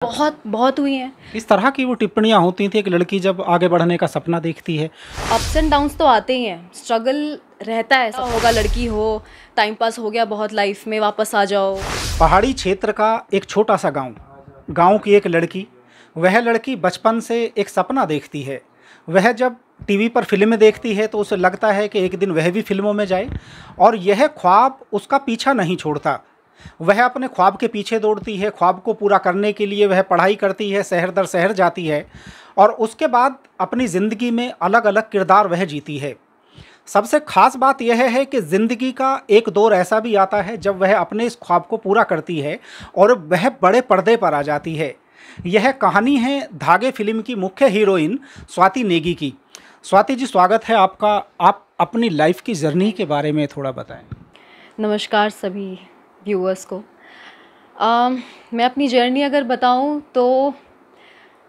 बहुत बहुत हुई हैं। इस तरह की वो टिप्पणियां होती थी कि लड़की जब आगे बढ़ने का सपना देखती है। अप्स एंड डाउन्स तो आते ही हैं, स्ट्रगल रहता है, सब होगा, लड़की हो, टाइम पास हो गया बहुत लाइफ में, वापस आ जाओ। पहाड़ी क्षेत्र का एक छोटा सा गांव की एक लड़की, वह लड़की बचपन से एक सपना देखती है। वह जब टीवी पर फिल्में देखती है तो उसे लगता है कि एक दिन वह भी फिल्मों में जाए, और यह ख्वाब उसका पीछा नहीं छोड़ता। वह अपने ख्वाब के पीछे दौड़ती है। ख्वाब को पूरा करने के लिए वह पढ़ाई करती है, शहर दर शहर जाती है, और उसके बाद अपनी ज़िंदगी में अलग अलग किरदार वह जीती है। सबसे ख़ास बात यह है कि ज़िंदगी का एक दौर ऐसा भी आता है जब वह अपने इस ख्वाब को पूरा करती है और वह बड़े पर्दे पर आ जाती है। यह कहानी है धागे फिल्म की मुख्य हीरोइन स्वाति नेगी की। स्वाति जी, स्वागत है आपका। आप अपनी लाइफ की जर्नी के बारे में थोड़ा बताएं। नमस्कार सभी व्यूअर्स को। मैं अपनी जर्नी अगर बताऊं तो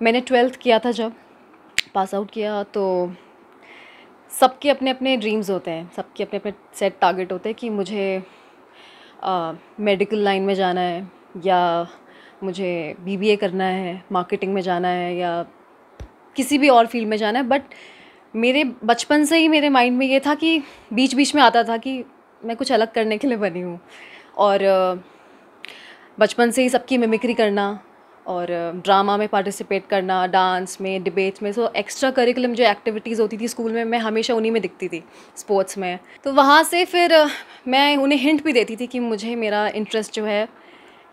मैंने 12th किया था, जब पास आउट किया तो सबके अपने अपने ड्रीम्स होते हैं, सबके अपने अपने सेट टारगेट होते हैं कि मुझे मेडिकल लाइन में जाना है, या मुझे बीबीए करना है, मार्केटिंग में जाना है, या किसी भी और फील्ड में जाना है। बट मेरे बचपन से ही मेरे माइंड में ये था कि बीच बीच में आता था कि मैं कुछ अलग करने के लिए बनी हूँ। और बचपन से ही सबकी मिमिक्री करना और ड्रामा में पार्टिसिपेट करना, डांस में, डिबेट्स में, सो एक्स्ट्रा करिकुलम जो एक्टिविटीज़ होती थी स्कूल में, मैं हमेशा उन्हीं में दिखती थी, स्पोर्ट्स में। तो वहाँ से फिर मैं उन्हें हिंट भी देती थी कि मुझे मेरा इंटरेस्ट जो है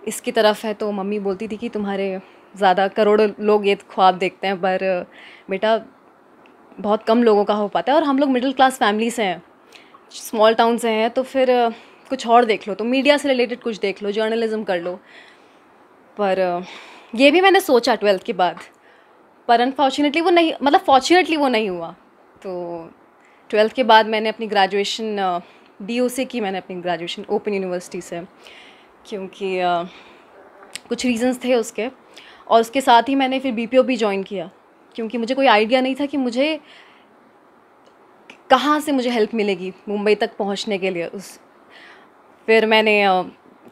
इसकी तरफ है। तो मम्मी बोलती थी कि तुम्हारे ज़्यादा करोड़ों लोग ये ख्वाब देखते हैं, पर बेटा बहुत कम लोगों का हो पाता है, और हम लोग मिडिल क्लास फैमिली से हैं, स्मॉल टाउन से हैं, तो फिर कुछ और देख लो, तो मीडिया से रिलेटेड कुछ देख लो, जर्नलिज्म कर लो। पर ये भी मैंने सोचा 12th के बाद, पर अनफॉर्चुनेटली वो नहीं, मतलब फॉर्चुनेटली वो नहीं हुआ। तो 12th के बाद मैंने अपनी ग्रेजुएशन DO से की, मैंने अपनी ग्रेजुएशन ओपन यूनिवर्सिटी से, क्योंकि कुछ रीजंस थे उसके। और उसके साथ ही मैंने फिर BPO भी ज्वाइन किया, क्योंकि मुझे कोई आइडिया नहीं था कि मुझे कहाँ से मुझे हेल्प मिलेगी मुंबई तक पहुँचने के लिए। फिर मैंने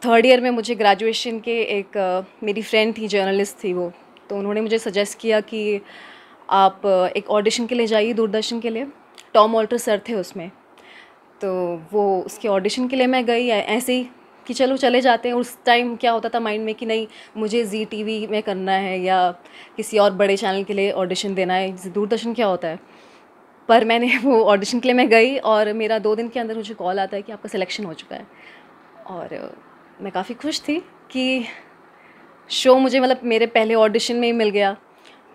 3rd ईयर में, मुझे ग्रेजुएशन के एक मेरी फ्रेंड थी, जर्नलिस्ट थी वो, तो उन्होंने मुझे सजेस्ट किया कि आप एक ऑडिशन के लिए जाइए दूरदर्शन के लिए। टॉम ऑल्टर सर थे उसमें, तो वो उसके ऑडिशन के लिए मैं गई ऐसे ही कि चलो चले जाते हैं। उस टाइम क्या होता था माइंड में कि नहीं, मुझे ZTV में करना है या किसी और बड़े चैनल के लिए ऑडिशन देना है, दूरदर्शन क्या होता है। पर मैंने वो ऑडिशन के लिए मैं गई, और मेरा 2 दिन के अंदर मुझे कॉल आता है कि आपका सिलेक्शन हो चुका है। और मैं काफ़ी खुश थी कि शो मुझे, मतलब मेरे पहले ऑडिशन में ही मिल गया।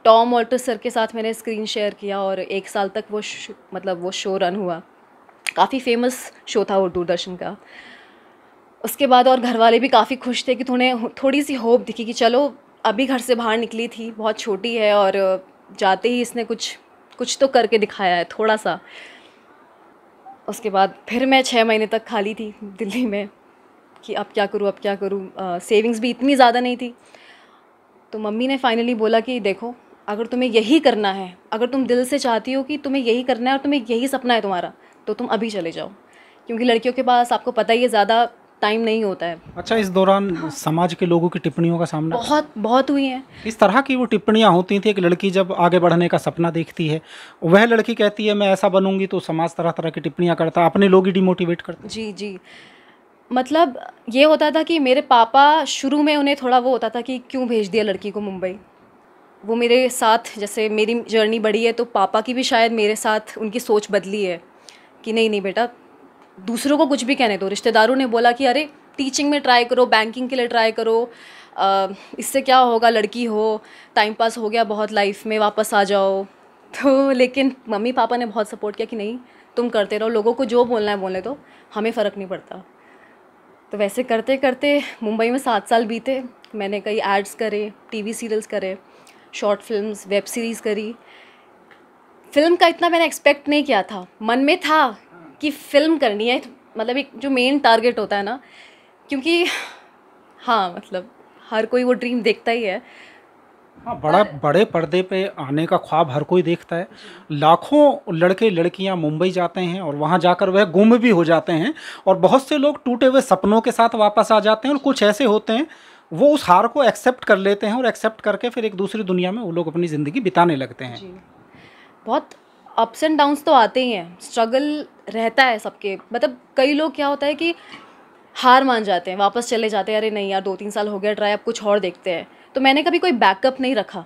टॉम ऑल्टर सर के साथ मैंने स्क्रीन शेयर किया, और 1 साल तक वो शो रन हुआ। काफ़ी फेमस शो था वो दूरदर्शन का। उसके बाद और घर वाले भी काफ़ी खुश थे कि थोड़ी सी होप दिखी कि चलो अभी घर से बाहर निकली थी, बहुत छोटी है, और जाते ही इसने कुछ तो करके दिखाया है थोड़ा सा। उसके बाद फिर मैं 6 महीने तक खाली थी दिल्ली में कि अब क्या करूँ। सेविंग्स भी इतनी ज़्यादा नहीं थी। तो मम्मी ने फाइनली बोला कि देखो, अगर तुम्हें यही करना है, अगर तुम दिल से चाहती हो कि तुम्हें यही करना है और तुम्हें यही सपना है तुम्हारा, तो तुम अभी चले जाओ, क्योंकि लड़कियों के पास आपको पता ही है ज़्यादा टाइम नहीं होता है। अच्छा, इस दौरान समाज के लोगों की टिप्पणियों का सामना बहुत हुई हैं। इस तरह की वो टिप्पणियां होती थी कि लड़की जब आगे बढ़ने का सपना देखती है, वह लड़की कहती है मैं ऐसा बनूंगी, तो समाज तरह तरह की टिप्पणियां करता, अपने लोग ही डिमोटिवेट करते। जी, मतलब ये होता था कि मेरे पापा, शुरू में उन्हें थोड़ा वो होता था कि क्यों भेज दिया लड़की को मुंबई। वो मेरे साथ, जैसे मेरी जर्नी बढ़ी है, तो पापा की भी शायद मेरे साथ उनकी सोच बदली है कि नहीं बेटा, दूसरों को कुछ भी कहने दो। रिश्तेदारों ने बोला कि अरे टीचिंग में ट्राई करो, बैंकिंग के लिए ट्राई करो, इससे क्या होगा, लड़की हो, टाइम पास हो गया बहुत लाइफ में, वापस आ जाओ। तो लेकिन मम्मी पापा ने बहुत सपोर्ट किया कि नहीं, तुम करते रहो, लोगों को जो बोलना है बोलने दो, हमें फ़र्क नहीं पड़ता। तो वैसे करते करते मुंबई में 7 साल बीते। मैंने कई एड्स करे, TV सीरियल्स करे, शॉर्ट फिल्म्स, वेब सीरीज़ करी। फिल्म का इतना मैंने एक्सपेक्ट नहीं किया था, मन में था कि फ़िल्म करनी है, मतलब एक जो मेन टारगेट होता है ना, क्योंकि हाँ, मतलब हर कोई वो ड्रीम देखता ही है। हाँ, बड़े पर्दे पे आने का ख्वाब हर कोई देखता है। लाखों लड़के लड़कियां मुंबई जाते हैं और वहां जाकर वह गुम भी हो जाते हैं, और बहुत से लोग टूटे हुए सपनों के साथ वापस आ जाते हैं, और कुछ ऐसे होते हैं वो उस हार को एक्सेप्ट कर लेते हैं और एक्सेप्ट करके फिर एक दूसरी दुनिया में वो लोग अपनी ज़िंदगी बिताने लगते हैं। जी, बहुत अप्स एंड डाउन्स तो आते ही हैं, स्ट्रगल रहता है सबके। मतलब कई लोग क्या होता है कि हार मान जाते हैं, वापस चले जाते हैं, अरे नहीं यार 2-3 साल हो गया ट्राई, अब कुछ और देखते हैं। तो मैंने कभी कोई बैकअप नहीं रखा।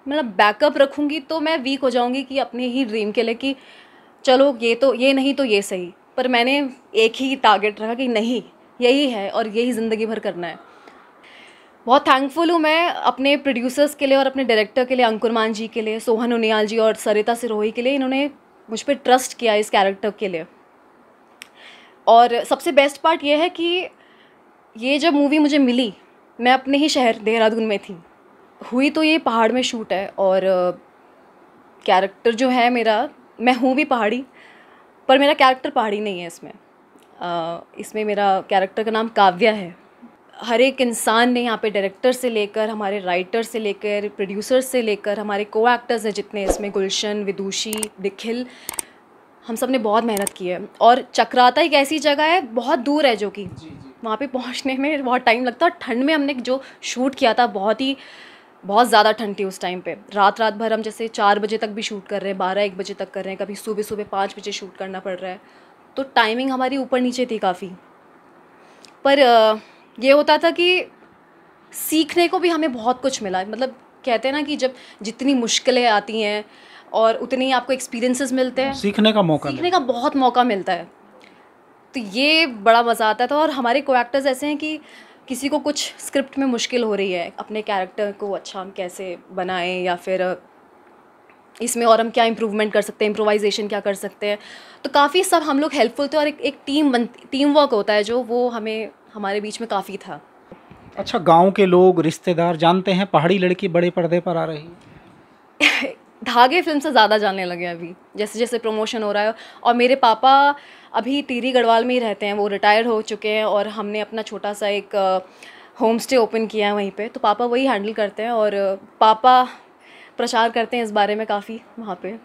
मतलब बैकअप रखूँगी तो मैं वीक हो जाऊँगी कि अपने ही ड्रीम के लिए कि चलो ये नहीं तो ये सही। पर मैंने एक ही टारगेट रखा कि नहीं, यही है और यही ज़िंदगी भर करना है। बहुत थैंकफुल हूँ मैं अपने प्रोड्यूसर्स के लिए और अपने डायरेक्टर के लिए, अंकुर मान जी के लिए, सोहन उनियाल जी और सरिता सिरोही के लिए। इन्होंने मुझ पर ट्रस्ट किया इस कैरेक्टर के लिए। और सबसे बेस्ट पार्ट ये है कि ये जब मूवी मुझे मिली, मैं अपने ही शहर देहरादून में थी। हुई तो ये पहाड़ में शूट है और कैरेक्टर जो है मेरा, मैं हूँ भी पहाड़ी, पर मेरा कैरेक्टर पहाड़ी नहीं है इसमें। इसमें मेरा कैरेक्टर का नाम काव्या है। हर एक इंसान ने यहाँ पे डायरेक्टर से लेकर, हमारे राइटर से लेकर, प्रोड्यूसर से लेकर, हमारे को एक्टर्स हैं जितने इसमें, गुलशन, विदुषी, निखिल, हम सब ने बहुत मेहनत की है। और चक्राता एक ऐसी जगह है, बहुत दूर है, जो कि वहाँ पे पहुँचने में बहुत टाइम लगता है। ठंड में हमने जो शूट किया था, बहुत ज़्यादा ठंड थी उस टाइम पे। रात भर हम जैसे 4 बजे तक भी शूट कर रहे हैं, 12-1 बजे तक कर रहे हैं, कभी सुबह 5 बजे शूट करना पड़ रहा है। तो टाइमिंग हमारी ऊपर नीचे थी काफ़ी। पर ये होता था कि सीखने को भी हमें बहुत कुछ मिला। मतलब कहते हैं ना कि जब जितनी मुश्किलें आती हैं और उतनी ही आपको एक्सपीरियंसेस मिलते हैं, सीखने का बहुत मौका मिलता है। तो ये बड़ा मज़ा आता था। और हमारे को एक्टर्स ऐसे हैं कि किसी को कुछ स्क्रिप्ट में मुश्किल हो रही है, अपने कैरेक्टर को अच्छा हम कैसे बनाएं, या फिर इसमें और हम क्या इम्प्रूवमेंट कर सकते हैं, इम्प्रोवाइजेशन क्या कर सकते हैं, तो काफ़ी सब हम लोग हेल्पफुल थे। और एक टीम वर्क होता है जो वो हमारे बीच में काफ़ी था। अच्छा, गांव के लोग, रिश्तेदार जानते हैं पहाड़ी लड़की बड़े पर्दे पर आ रही है? धागे फिल्म से ज़्यादा जानने लगे अभी, जैसे जैसे प्रमोशन हो रहा है। और मेरे पापा अभी टिहरी गढ़वाल में ही रहते हैं, वो रिटायर्ड हो चुके हैं, और हमने अपना छोटा सा एक होम स्टे ओपन किया है वहीं पे। तो पापा वही हैंडल करते हैं और पापा प्रचार करते हैं इस बारे में काफ़ी वहाँ पे।